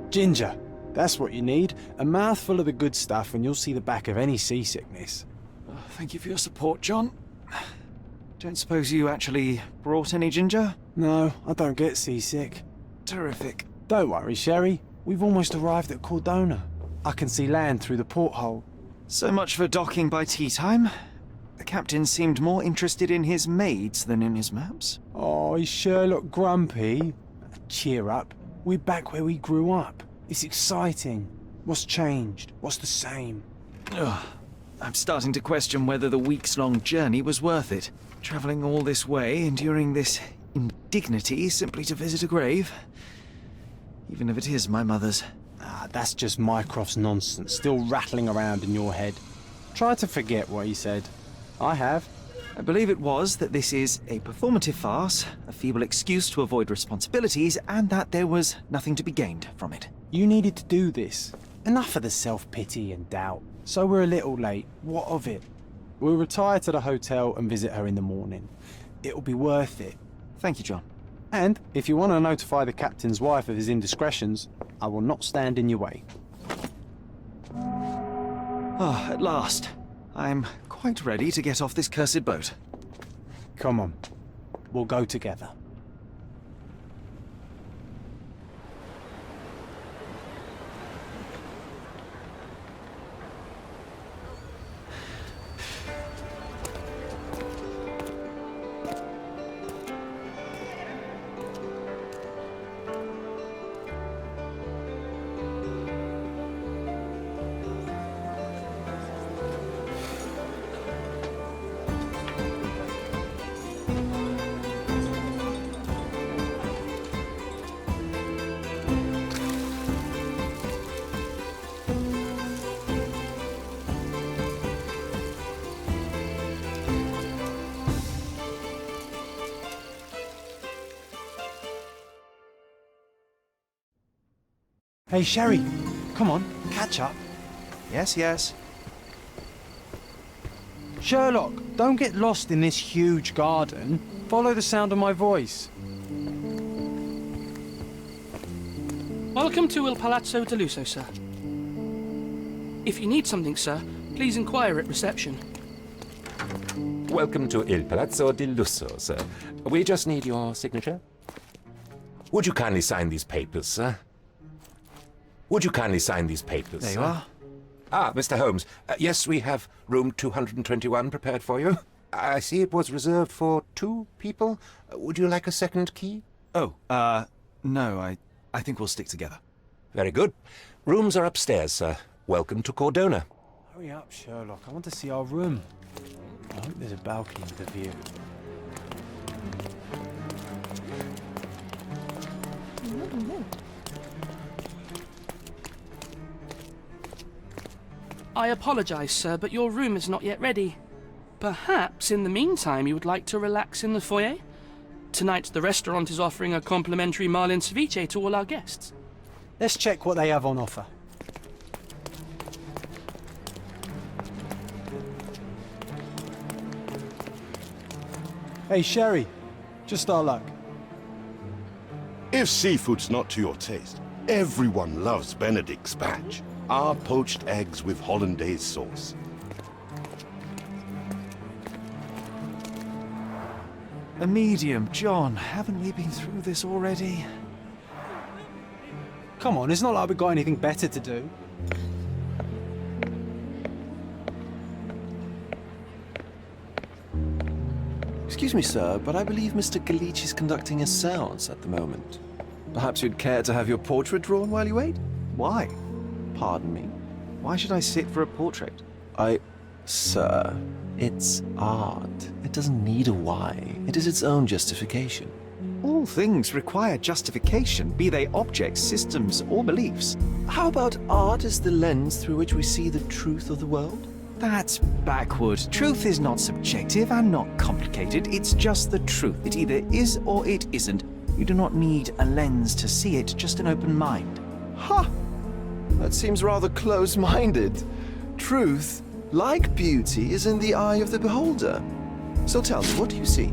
Ginger, that's what you need. A mouthful of the good stuff and you'll see the back of any seasickness. Oh, thank you for your support, John. Don't suppose you actually brought any ginger? No, I don't get seasick. Terrific. Don't worry, Sherry. We've almost arrived at Cordona. I can see land through the porthole. So much for docking by tea time. The captain seemed more interested in his maids than in his maps. Oh, is Sherlock grumpy? Cheer up. We're back where we grew up. It's exciting. What's changed? What's the same? Ugh. I'm starting to question whether the weeks-long journey was worth it. Travelling all this way, enduring this indignity simply to visit a grave. Even if it is my mother's. Ah, that's just Mycroft's nonsense, still rattling around in your head. Try to forget what he said. I have. I believe it was that this is a performative farce, a feeble excuse to avoid responsibilities, and that there was nothing to be gained from it. You needed to do this. Enough of the self-pity and doubt. So we're a little late. What of it? We'll retire to the hotel and visit her in the morning. It'll be worth it. Thank you, John. And if you want to notify the captain's wife of his indiscretions, I will not stand in your way. Ah, at last. I'm quite ready to get off this cursed boat. Come on. We'll go together. Hey, Sherry, come on, catch up. Yes, yes. Sherlock, don't get lost in this huge garden. Follow the sound of my voice. Welcome to Il Palazzo de Lusso, sir. If you need something, sir, please inquire at reception. Welcome to Il Palazzo di Lusso, sir. We just need your signature. Would you kindly sign these papers, sir? Would you kindly sign these papers, There sir? you are. Ah, Mr. Holmes. Yes, we have room 221 prepared for you. I see it was reserved for 2 people. Would you like a second key? Oh, no, I think we'll stick together. Very good. Rooms are upstairs, sir. Welcome to Cordona. Hurry up, Sherlock. I want to see our room. I hope there's a balcony with a view. I apologise, sir, but your room is not yet ready. Perhaps, in the meantime, you would like to relax in the foyer? Tonight, the restaurant is offering a complimentary marlin ceviche to all our guests. Let's check what they have on offer. Hey, Sherry, just our luck. If seafood's not to your taste, everyone loves Benedict's batch. Our poached eggs with hollandaise sauce. A medium, John. Haven't we been through this already? Come on, it's not like we've got anything better to do. Excuse me, sir, but I believe Mr. Galich is conducting a séance at the moment. Perhaps you'd care to have your portrait drawn while you wait? Why? Pardon me? Why should I sit for a portrait? Sir, it's art. It doesn't need a why. It is its own justification. All things require justification, be they objects, systems, or beliefs. How about art as the lens through which we see the truth of the world? That's backward. Truth is not subjective and not complicated. It's just the truth. It either is or it isn't. You do not need a lens to see it, just an open mind. Ha! That seems rather close-minded. Truth, like beauty, is in the eye of the beholder. So tell me, what do you see?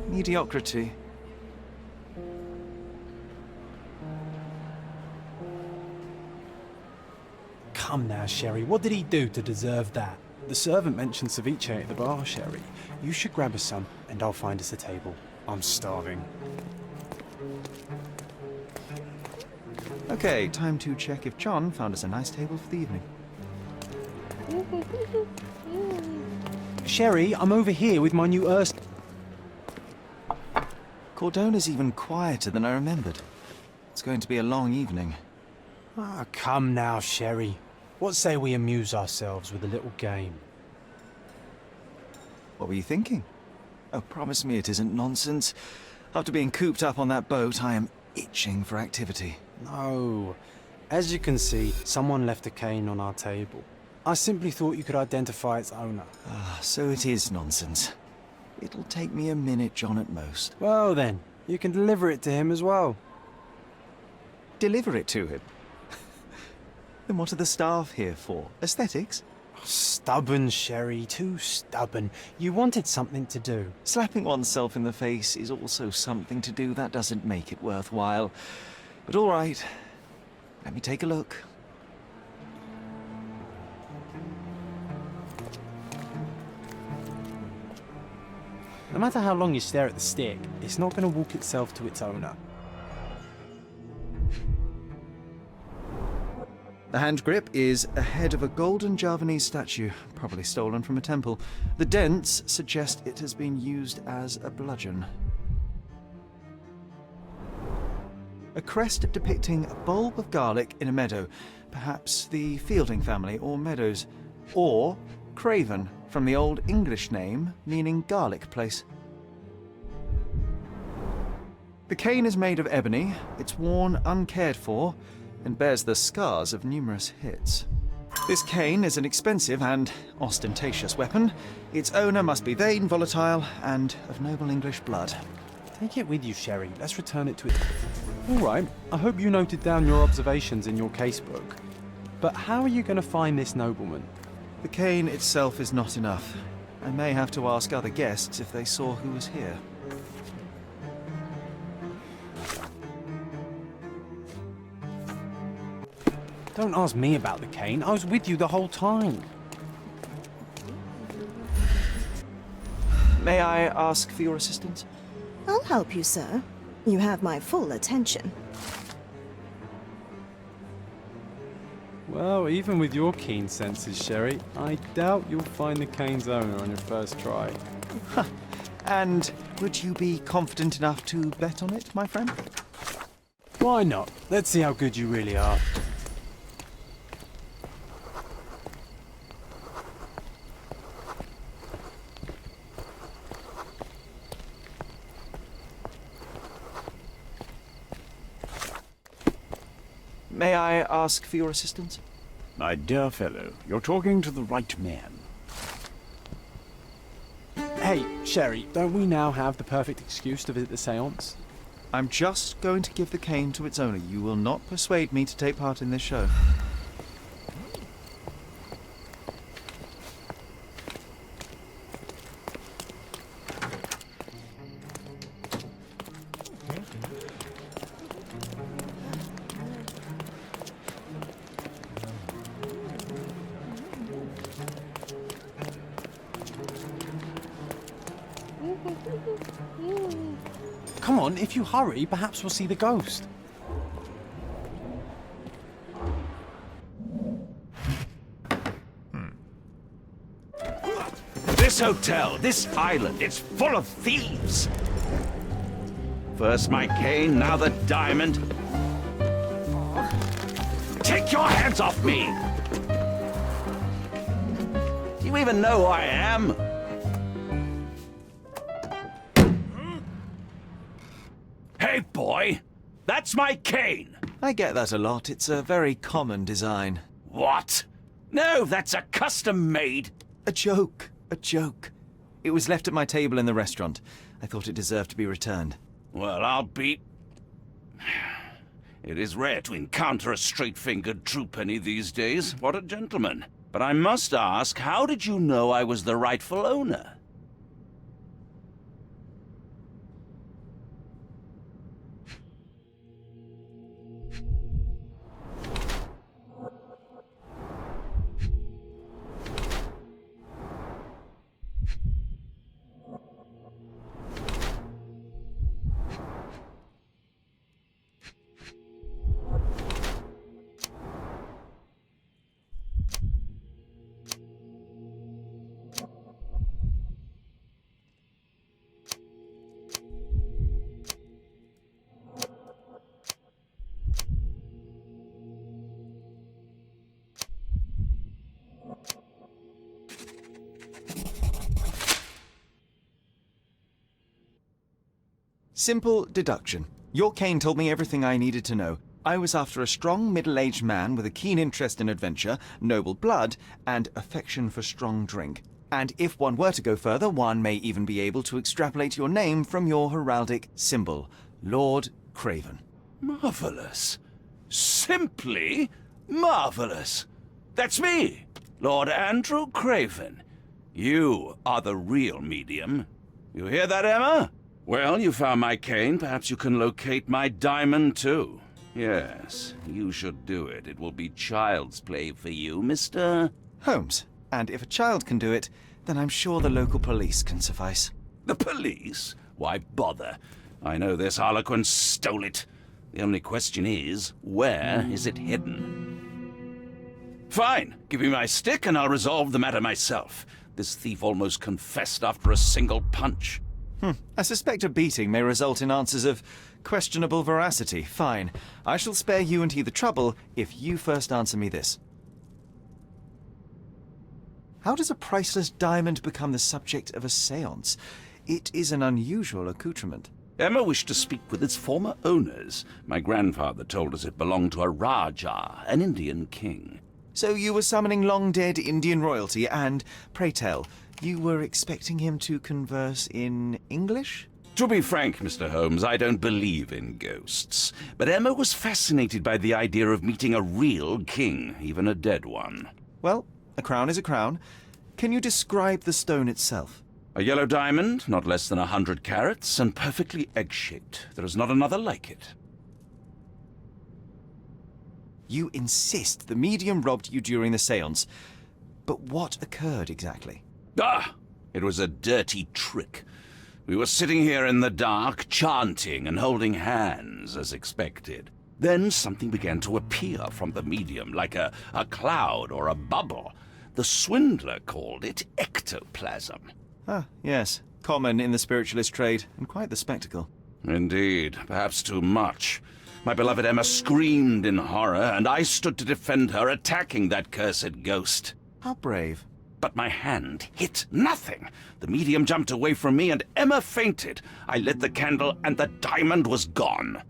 Mediocrity. Come now, Sherry, what did he do to deserve that? The servant mentioned ceviche at the bar, Sherry. You should grab us some, and I'll find us a table. I'm starving. Okay, time to check if John found us a nice table for the evening. Sherry, I'm over here with my new Cordona's even quieter than I remembered. It's going to be a long evening. Ah, come now, Sherry. What say we amuse ourselves with a little game? What were you thinking? Oh, promise me it isn't nonsense. After being cooped up on that boat, I am itching for activity. No. As you can see, someone left a cane on our table. I simply thought you could identify its owner. Ah, so it is nonsense. It'll take me a minute, John, at most. Well then, you can deliver it to him as well. Deliver it to him? Then what are the staff here for? Aesthetics? Stubborn, Sherry, too stubborn. You wanted something to do. Slapping oneself in the face is also something to do. That doesn't make it worthwhile. But all right, let me take a look. No matter how long you stare at the stick, it's not going to walk itself to its owner. The hand grip is a head of a golden Javanese statue, probably stolen from a temple. The dents suggest it has been used as a bludgeon. A crest depicting a bulb of garlic in a meadow, perhaps the Fielding family or Meadows, or Craven, from the Old English name meaning garlic place. The cane is made of ebony, it's worn uncared for, and bears the scars of numerous hits. This cane is an expensive and ostentatious weapon. Its owner must be vain, volatile, and of noble English blood. Take it with you, Sherry. Let's return it to it. All right, I hope you noted down your observations in your casebook. But how are you going to find this nobleman? The cane itself is not enough. I may have to ask other guests if they saw who was here. Don't ask me about the cane. I was with you the whole time. May I ask for your assistance? I'll help you, sir. You have my full attention. Well, even with your keen senses, Sherry, I doubt you'll find the cane's owner on your first try. And would you be confident enough to bet on it, my friend? Why not? Let's see how good you really are. May I ask for your assistance? My dear fellow, you're talking to the right man. Hey, Sherry, don't we now have the perfect excuse to visit the seance? I'm just going to give the cane to its owner. You will not persuade me to take part in this show. Come on, if you hurry, perhaps we'll see the ghost. This hotel, this island, it's full of thieves. First my cane, now the diamond. Take your hands off me! Do you even know who I am? Hey, boy! That's my cane! I get that a lot. It's a very common design. What? No, that's a custom-made. A joke. A joke. It was left at my table in the restaurant. I thought it deserved to be returned. Well, I'll be... It is rare to encounter a straight-fingered true penny these days. What a gentleman. But I must ask, how did you know I was the rightful owner? Simple deduction. Your cane told me everything I needed to know. I was after a strong, middle-aged man with a keen interest in adventure, noble blood, and affection for strong drink. And if one were to go further, one may even be able to extrapolate your name from your heraldic symbol, Lord Craven. Marvelous. Simply marvelous. That's me, Lord Andrew Craven. You are the real medium. You hear that, Emma? Well, you found my cane. Perhaps you can locate my diamond, too. Yes, you should do it. It will be child's play for you, Mr. Holmes. And if a child can do it, then I'm sure the local police can suffice. The police? Why bother? I know this harlequin stole it. The only question is, where is it hidden? Fine. Give me my stick and I'll resolve the matter myself. This thief almost confessed after a single punch. I suspect a beating may result in answers of questionable veracity. Fine. I shall spare you and he the trouble if you first answer me this. How does a priceless diamond become the subject of a séance? It is an unusual accoutrement. Emma wished to speak with its former owners. My grandfather told us it belonged to a Rajah, an Indian king. So you were summoning long-dead Indian royalty and, pray tell, you were expecting him to converse in English? To be frank, Mr. Holmes, I don't believe in ghosts. But Emma was fascinated by the idea of meeting a real king, even a dead one. Well, a crown is a crown. Can you describe the stone itself? A yellow diamond, not less than 100 carats, and perfectly egg-shaped. There is not another like it. You insist the medium robbed you during the séance. But what occurred exactly? Ah! It was a dirty trick. We were sitting here in the dark, chanting and holding hands, as expected. Then something began to appear from the medium, like a cloud or a bubble. The swindler called it ectoplasm. Ah, yes. Common in the spiritualist trade, and quite the spectacle. Indeed, perhaps too much. My beloved Emma screamed in horror, and I stood to defend her, attacking that cursed ghost. How brave. But my hand hit nothing. The medium jumped away from me, and Emma fainted. I lit the candle, and the diamond was gone.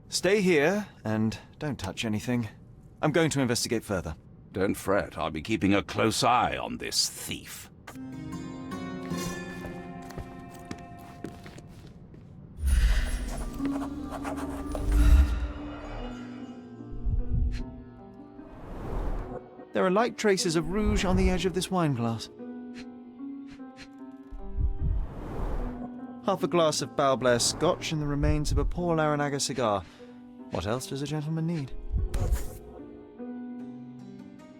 Stay here, and don't touch anything. I'm going to investigate further. Don't fret, I'll be keeping a close eye on this thief. There are light traces of rouge on the edge of this wine glass. Half a glass of Balblair Scotch and the remains of a Paul Aranaga cigar. What else does a gentleman need?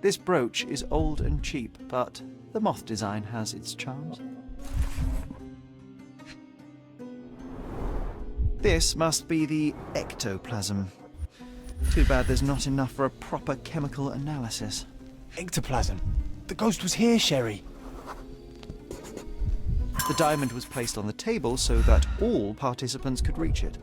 This brooch is old and cheap, but the moth design has its charms. This must be the ectoplasm. Too bad there's not enough for a proper chemical analysis. Ectoplasm. The ghost was here, Sherry. The diamond was placed on the table so that all participants could reach it.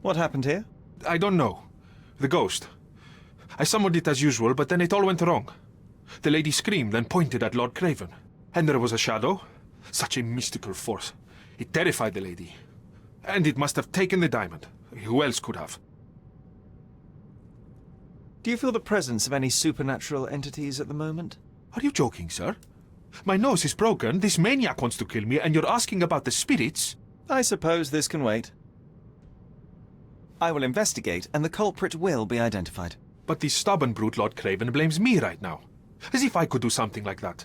What happened here? I don't know. The ghost. I summoned it as usual, but then it all went wrong. The lady screamed and pointed at Lord Craven. And there was a shadow. Such a mystical force. It terrified the lady. And it must have taken the diamond. Who else could have? Do you feel the presence of any supernatural entities at the moment? Are you joking, sir? My nose is broken, this maniac wants to kill me, and you're asking about the spirits? I suppose this can wait. I will investigate, and the culprit will be identified. But the stubborn brute Lord Craven blames me right now. As if I could do something like that.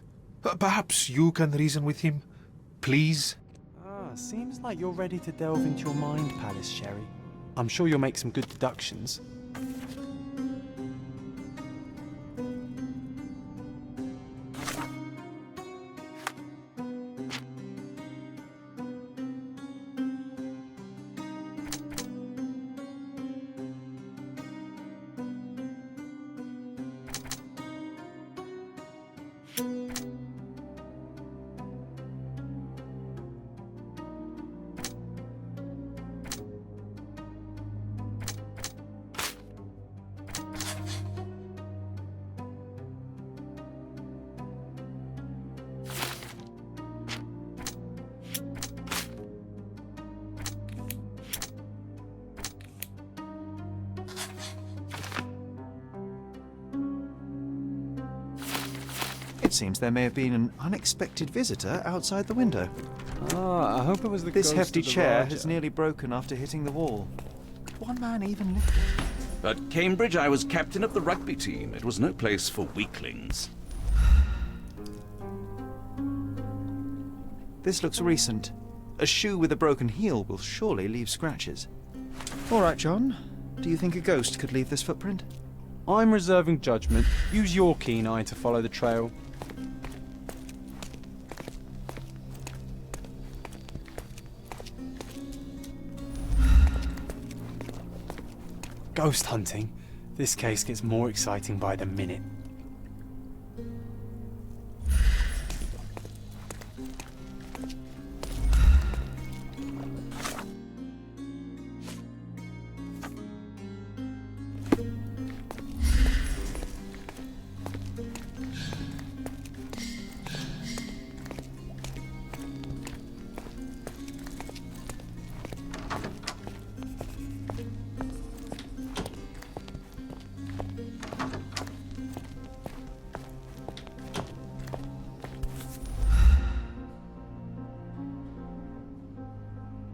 Perhaps you can reason with him? Please? Seems like you're ready to delve into your mind palace, Sherry. I'm sure you'll make some good deductions. It seems there may have been an unexpected visitor outside the window. I hope it was the This ghost hefty of the chair Raja. has nearly broken after hitting the wall. Could one man even lift it? At Cambridge, I was captain of the rugby team. It was no place for weaklings. This looks recent. A shoe with a broken heel will surely leave scratches. All right, John. Do you think a ghost could leave this footprint? I'm reserving judgment. Use your keen eye to follow the trail. Ghost hunting. This case gets more exciting by the minute.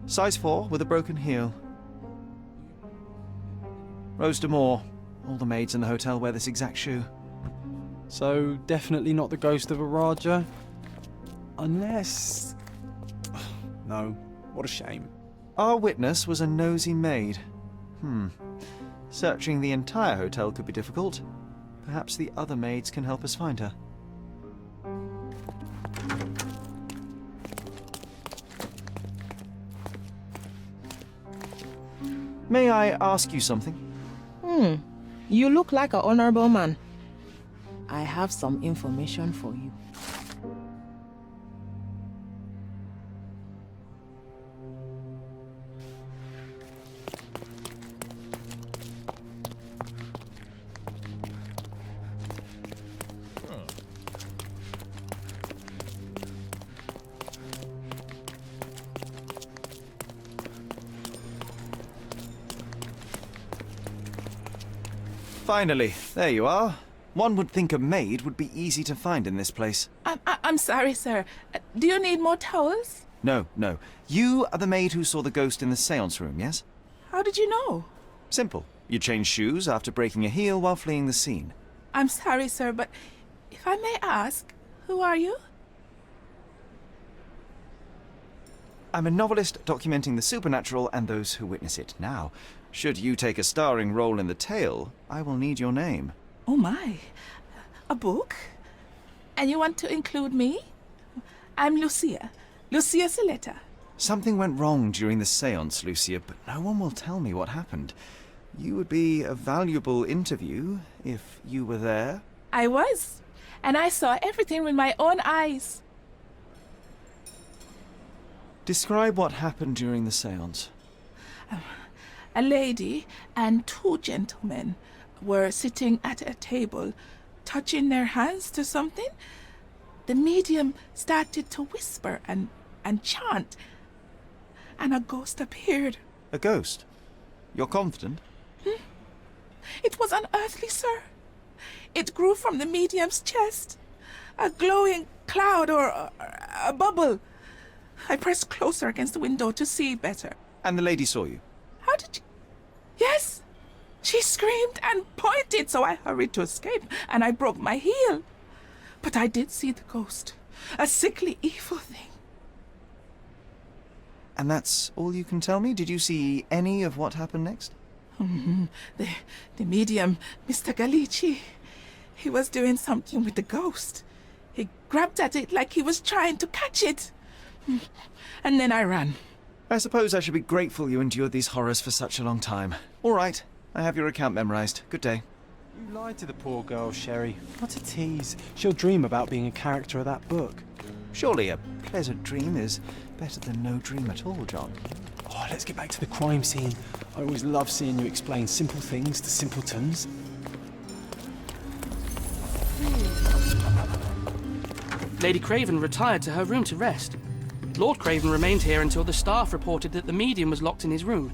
Size 4 with a broken heel. Rose D'Amour. All the maids in the hotel wear this exact shoe. So, definitely not the ghost of a Raja? Unless... No, what a shame. Our witness was a nosy maid. Searching the entire hotel could be difficult. Perhaps the other maids can help us find her. May I ask you something? You look like an honorable man. I have some information for you. Finally, there you are. One would think a maid would be easy to find in this place. I'm sorry, sir. Do you need more towels? No. You are the maid who saw the ghost in the Seance Room, yes? How did you know? Simple. You changed shoes after breaking a heel while fleeing the scene. I'm sorry, sir, but if I may ask, who are you? I'm a novelist documenting the supernatural and those who witness it. Now, should you take a starring role in the tale, I will need your name. Oh my, a book? And you want to include me? I'm Lucia Saletta. Something went wrong during the séance, Lucia, but no one will tell me what happened. You would be a valuable interview if you were there. I was, and I saw everything with my own eyes. Describe what happened during the séance. A lady and two gentlemen were sitting at a table, touching their hands to something. The medium started to whisper and chant, and a ghost appeared. A ghost? You're confident? It was unearthly, sir. It grew from the medium's chest. A glowing cloud or a bubble. I pressed closer against the window to see better. And the lady saw you? How did you... Yes! She screamed and pointed, so I hurried to escape, and I broke my heel. But I did see the ghost. A sickly, evil thing. And that's all you can tell me? Did you see any of what happened next? The medium, Mr. Galici, he was doing something with the ghost. He grabbed at it like he was trying to catch it. And then I ran. I suppose I should be grateful you endured these horrors for such a long time. All right, I have your account memorized. Good day. You lied to the poor girl, Sherry. What a tease. She'll dream about being a character of that book. Surely a pleasant dream is better than no dream at all, John. Oh, let's get back to the crime scene. I always love seeing you explain simple things to simpletons. Lady Craven retired to her room to rest. Lord Craven remained here until the staff reported that the medium was locked in his room.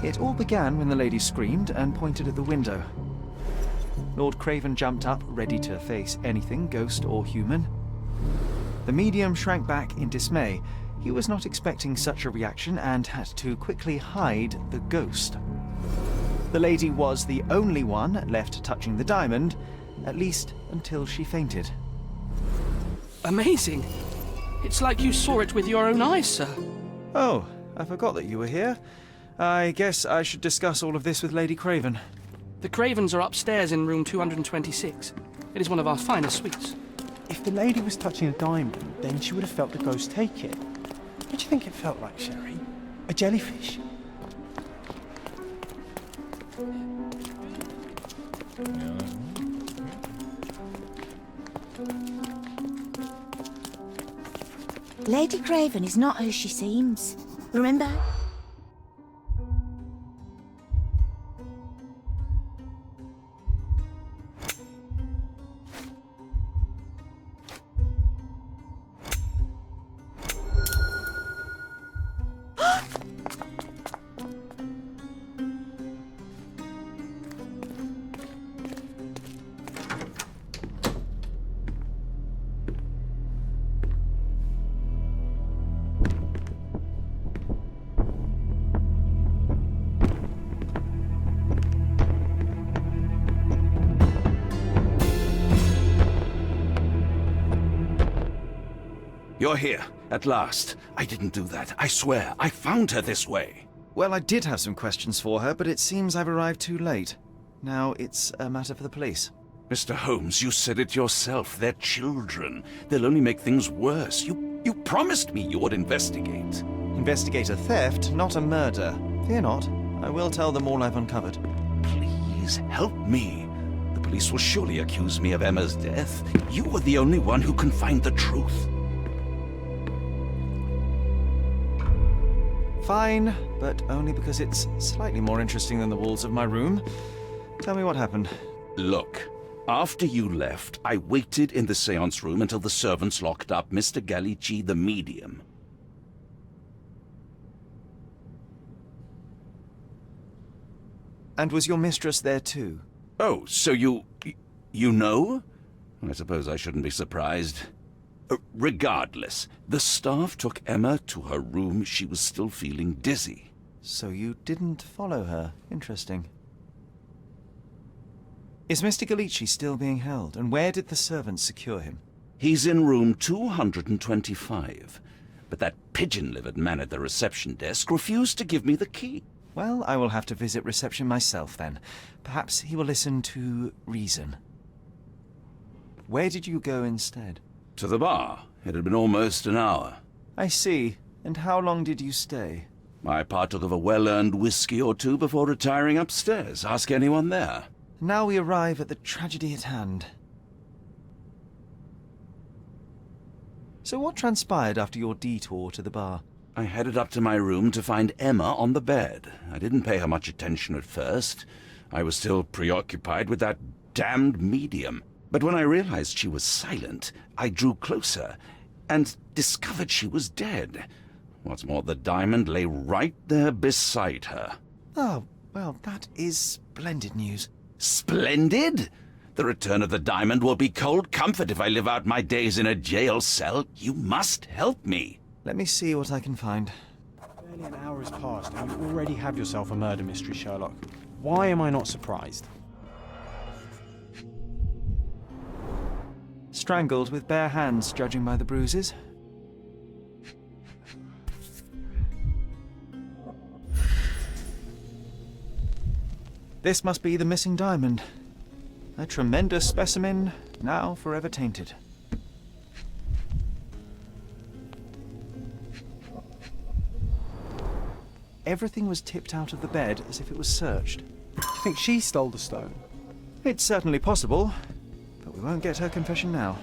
It all began when the lady screamed and pointed at the window. Lord Craven jumped up, ready to face anything, ghost or human. The medium shrank back in dismay. He was not expecting such a reaction and had to quickly hide the ghost. The lady was the only one left touching the diamond, at least until she fainted. Amazing. It's like you saw it with your own eyes, sir. Oh, I forgot that you were here. I guess I should discuss all of this with Lady Craven. The Cravens are upstairs in room 226. It is one of our finest suites. If the lady was touching a diamond, then she would have felt the ghost take it. What do you think it felt like, Sherry? A jellyfish? Lady Craven is not who she seems. Remember? You're here, at last. I didn't do that. I swear, I found her this way. Well, I did have some questions for her, but it seems I've arrived too late. Now it's a matter for the police. Mr. Holmes, you said it yourself. They're children. They'll only make things worse. You promised me you would investigate. Investigate a theft, not a murder. Fear not. I will tell them all I've uncovered. Please, help me. The police will surely accuse me of Emma's death. You were the only one who can find the truth. Fine, but only because it's slightly more interesting than the walls of my room. Tell me what happened. Look, after you left, I waited in the seance room until the servants locked up Mr. Galici, the medium. And was your mistress there too? Oh, so you know? I suppose I shouldn't be surprised. Regardless, the staff took Emma to her room. She was still feeling dizzy. So you didn't follow her. Interesting. Is Mr. Galici still being held, and where did the servants secure him? He's in room 225, but that pigeon-livered man at the reception desk refused to give me the key. Well, I will have to visit reception myself then. Perhaps he will listen to reason. Where did you go instead? To the bar. It had been almost an hour. I see. And how long did you stay? I partook of a well-earned whiskey or two before retiring upstairs. Ask anyone there. Now we arrive at the tragedy at hand. So what transpired after your detour to the bar? I headed up to my room to find Emma on the bed. I didn't pay her much attention at first. I was still preoccupied with that damned medium. But when I realized she was silent, I drew closer and discovered she was dead. What's more, the diamond lay right there beside her. Oh, well, that is splendid news. Splendid? The return of the diamond will be cold comfort if I live out my days in a jail cell. You must help me. Let me see what I can find. Barely an hour has passed and you already have yourself a murder mystery, Sherlock. Why am I not surprised? Strangled with bare hands, judging by the bruises. This must be the missing diamond. A tremendous specimen, now forever tainted. Everything was tipped out of the bed as if it was searched. Do you think she stole the stone? It's certainly possible, but we won't get her confession now.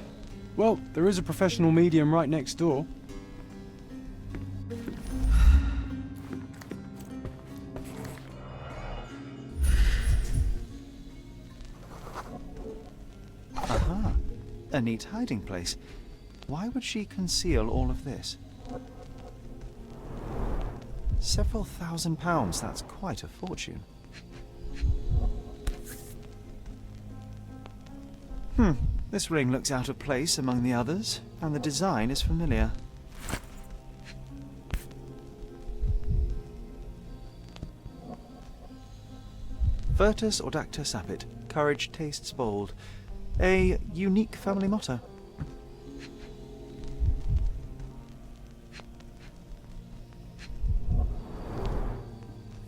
Well, there is a professional medium right next door. Aha, a neat hiding place. Why would she conceal all of this? Several £1,000s, that's quite a fortune. This ring looks out of place among the others, and the design is familiar. Virtus audacta sapit, courage tastes bold. A unique family motto.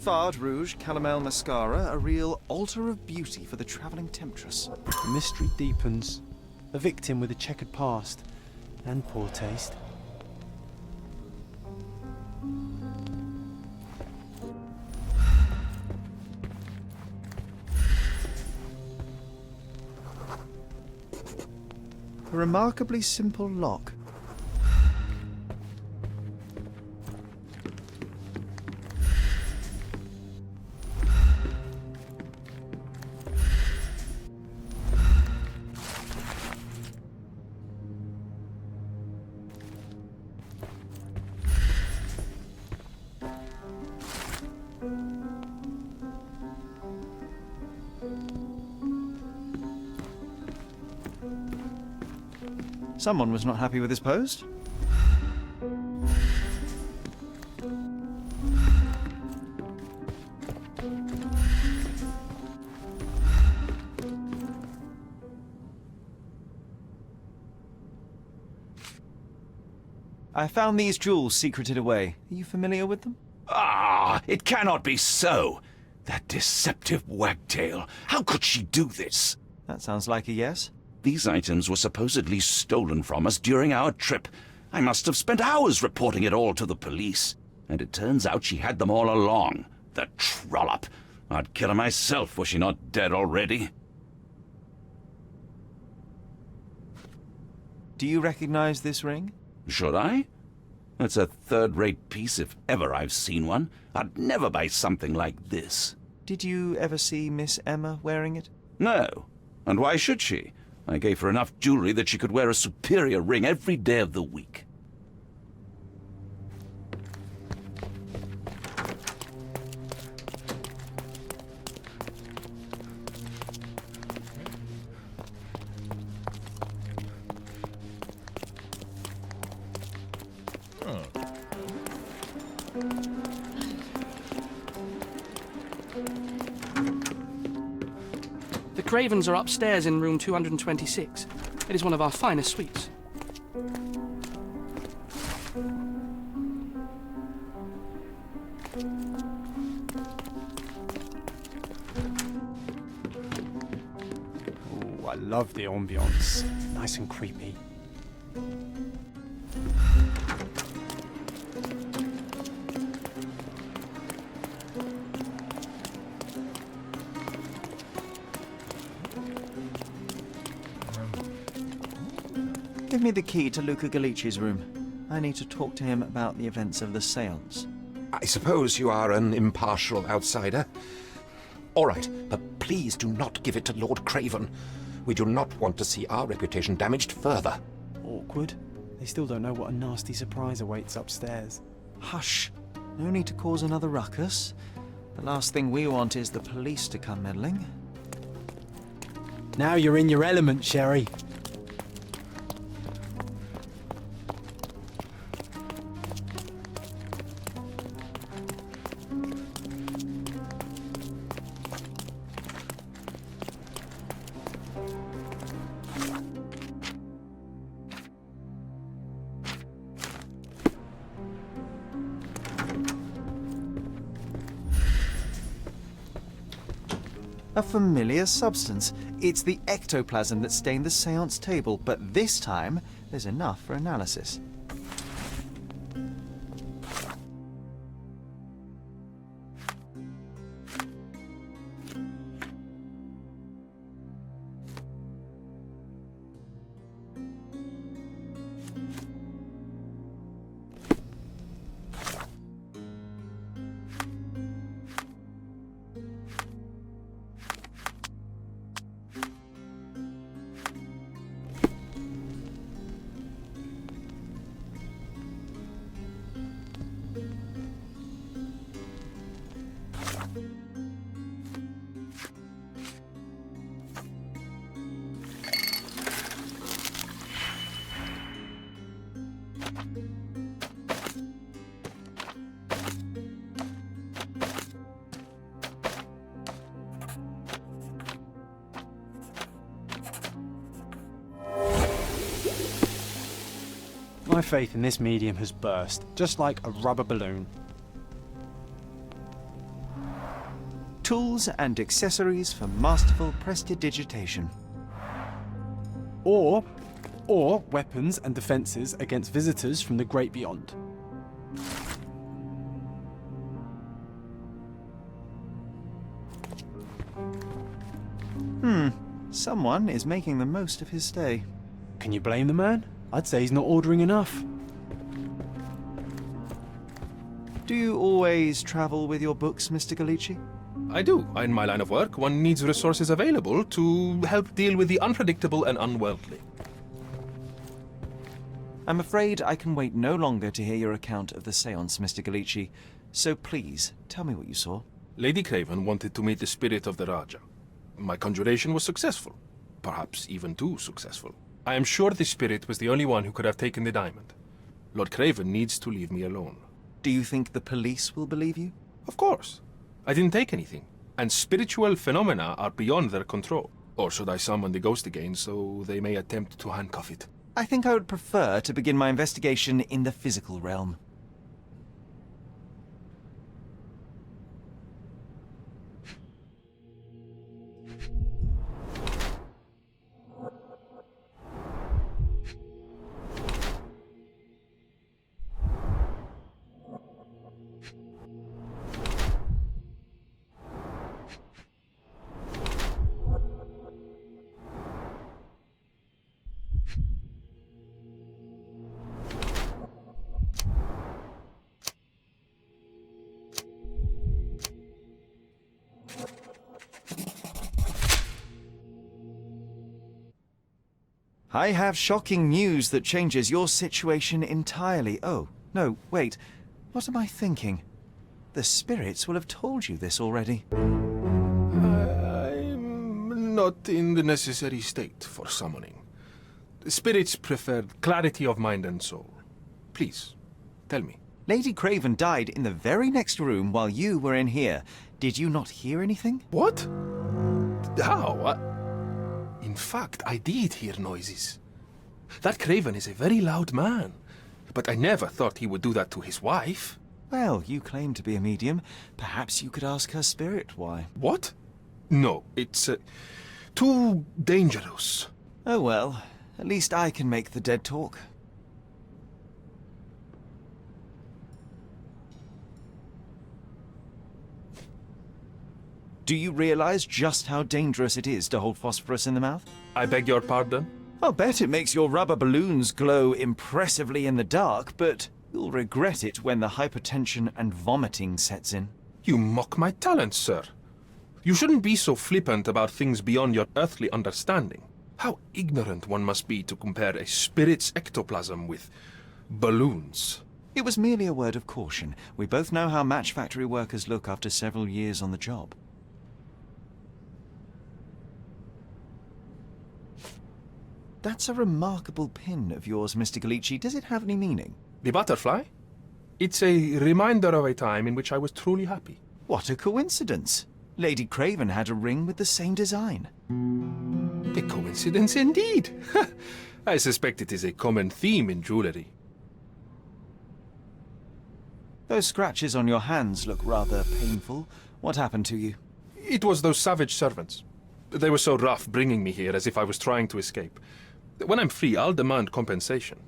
Fard rouge, calomel mascara, a real altar of beauty for the travelling temptress. The mystery deepens. A victim with a checkered past and poor taste. A remarkably simple lock. Someone was not happy with his post. I found these jewels secreted away. Are you familiar with them? Ah, it cannot be so. That deceptive wagtail. How could she do this? That sounds like a yes. These items were supposedly stolen from us during our trip. I must have spent hours reporting it all to the police. And it turns out she had them all along. The trollop. I'd kill her myself were she not dead already. Do you recognize this ring? Should I? It's a third-rate piece if ever I've seen one. I'd never buy something like this. Did you ever see Miss Emma wearing it? No. And why should she? I gave her enough jewelry that she could wear a superior ring every day of the week. Cravens are upstairs in room 226. It is one of our finest suites. Oh, I love the ambience. Nice and creepy. Give me the key to Luca Galici's room. I need to talk to him about the events of the seance. I suppose you are an impartial outsider. All right, but please do not give it to Lord Craven. We do not want to see our reputation damaged further. Awkward. They still don't know what a nasty surprise awaits upstairs. Hush. No need to cause another ruckus. The last thing we want is the police to come meddling. Now you're in your element, Sherry. A familiar substance. It's the ectoplasm that stained the seance table, but this time there's enough for analysis. My faith in this medium has burst, just like a rubber balloon. Tools and accessories for masterful prestidigitation. Or weapons and defences against visitors from the great beyond. Someone is making the most of his stay. Can you blame the man? I'd say he's not ordering enough. Do you always travel with your books, Mr. Galici? I do. In my line of work, one needs resources available to help deal with the unpredictable and unworldly. I'm afraid I can wait no longer to hear your account of the seance, Mr. Galici. So please, tell me what you saw. Lady Craven wanted to meet the spirit of the Raja. My conjuration was successful. Perhaps even too successful. I am sure the spirit was the only one who could have taken the diamond. Lord Craven needs to leave me alone. Do you think the police will believe you? Of course. I didn't take anything. And spiritual phenomena are beyond their control. Or should I summon the ghost again so they may attempt to handcuff it? I think I would prefer to begin my investigation in the physical realm. I have shocking news that changes your situation entirely. Oh, no, wait. What am I thinking? The spirits will have told you this already. I'm not in the necessary state for summoning. The spirits preferred clarity of mind and soul. Please, tell me. Lady Craven died in the very next room while you were in here. Did you not hear anything? What? How? In fact, I did hear noises. That Craven is a very loud man, but I never thought he would do that to his wife. Well, you claim to be a medium. Perhaps you could ask her spirit why. What? No, it's too dangerous. Oh well, at least I can make the dead talk. Do you realize just how dangerous it is to hold phosphorus in the mouth? I beg your pardon? I'll bet it makes your rubber balloons glow impressively in the dark, but you'll regret it when the hypertension and vomiting sets in. You mock my talents, sir. You shouldn't be so flippant about things beyond your earthly understanding. How ignorant one must be to compare a spirit's ectoplasm with balloons. It was merely a word of caution. We both know how match factory workers look after several years on the job. That's a remarkable pin of yours, Mr. Galici. Does it have any meaning? The butterfly? It's a reminder of a time in which I was truly happy. What a coincidence. Lady Craven had a ring with the same design. A coincidence indeed. I suspect it is a common theme in jewellery. Those scratches on your hands look rather painful. What happened to you? It was those savage servants. They were so rough bringing me here as if I was trying to escape. When I'm free, I'll demand compensation.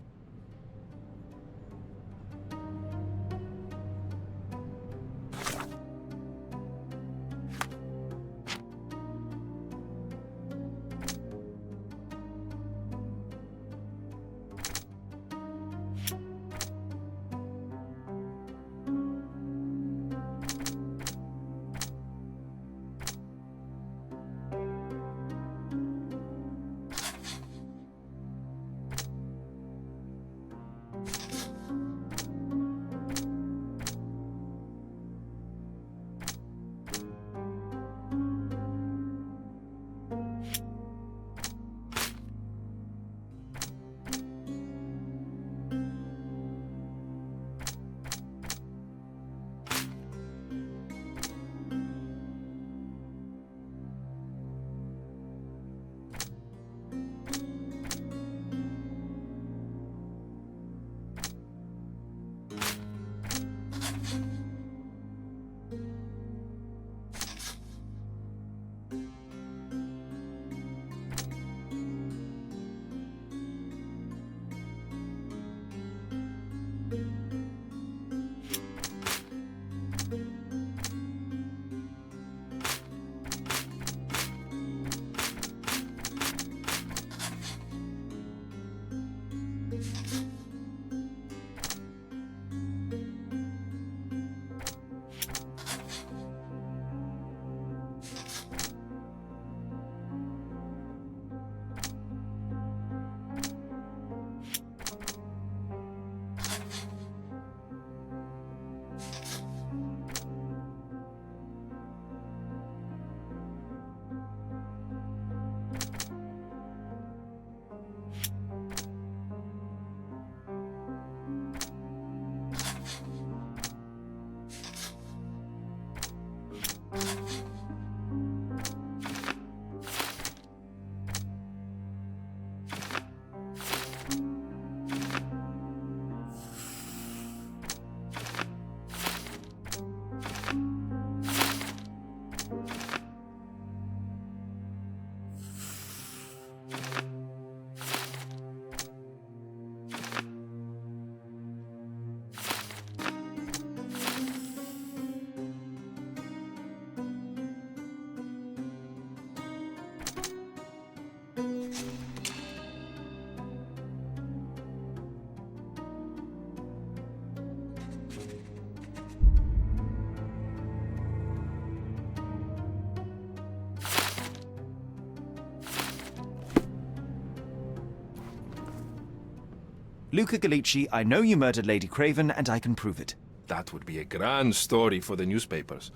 Luca Galici, I know you murdered Lady Craven, and I can prove it. That would be a grand story for the newspapers.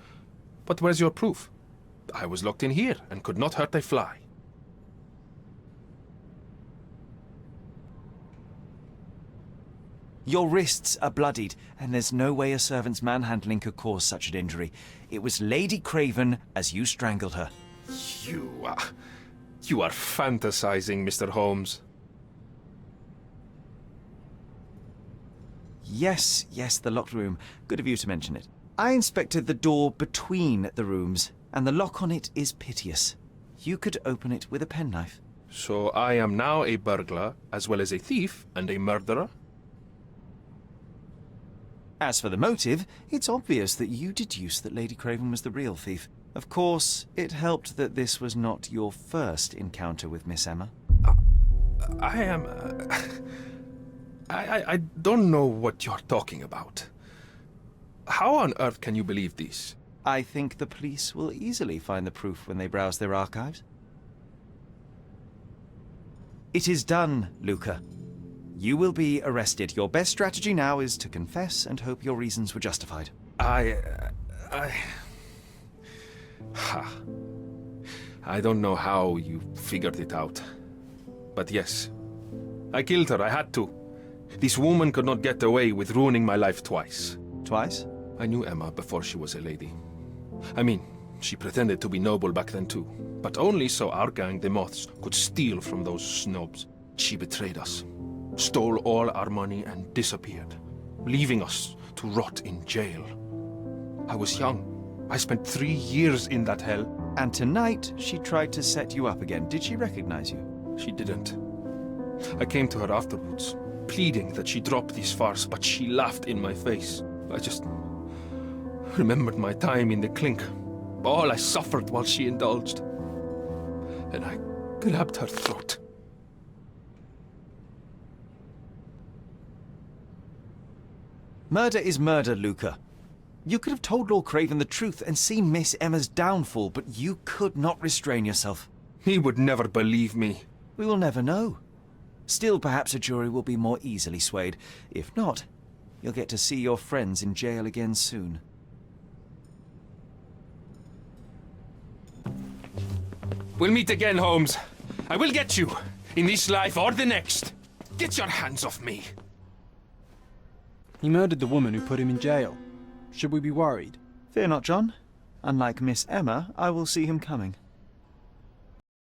But where's your proof? I was locked in here and could not hurt a fly. Your wrists are bloodied, and there's no way a servant's manhandling could cause such an injury. It was Lady Craven as you strangled her. You, You are fantasizing, Mr. Holmes. Yes, the locked room. Good of you to mention it. I inspected the door between the rooms, and the lock on it is piteous. You could open it with a penknife. So I am now a burglar, as well as a thief and a murderer? As for the motive, it's obvious that you deduced that Lady Craven was the real thief. Of course, it helped that this was not your first encounter with Miss Emma. I am... I don't know what you're talking about. How on earth can you believe this? I think the police will easily find the proof when they browse their archives. It is done, Luca. You will be arrested. Your best strategy now is to confess and hope your reasons were justified. I don't know how you figured it out. But yes, I killed her. I had to. This woman could not get away with ruining my life twice. Twice? I knew Emma before she was a lady. I mean, she pretended to be noble back then too. But only so our gang, the Moths, could steal from those snobs. She betrayed us, stole all our money and disappeared, leaving us to rot in jail. I was young. I spent 3 years in that hell. And tonight, she tried to set you up again. Did she recognize you? She didn't. I came to her afterwards, pleading that she drop this farce, but she laughed in my face. I just remembered my time in the clink, all I suffered while she indulged. And I grabbed her throat. Murder is murder, Luca. You could have told Lord Craven the truth and seen Miss Emma's downfall, but you could not restrain yourself. He would never believe me. We will never know. Still, perhaps a jury will be more easily swayed. If not, you'll get to see your friends in jail again soon. We'll meet again, Holmes. I will get you, in this life or the next. Get your hands off me. He murdered the woman who put him in jail. Should we be worried? Fear not, John. Unlike Miss Emma, I will see him coming.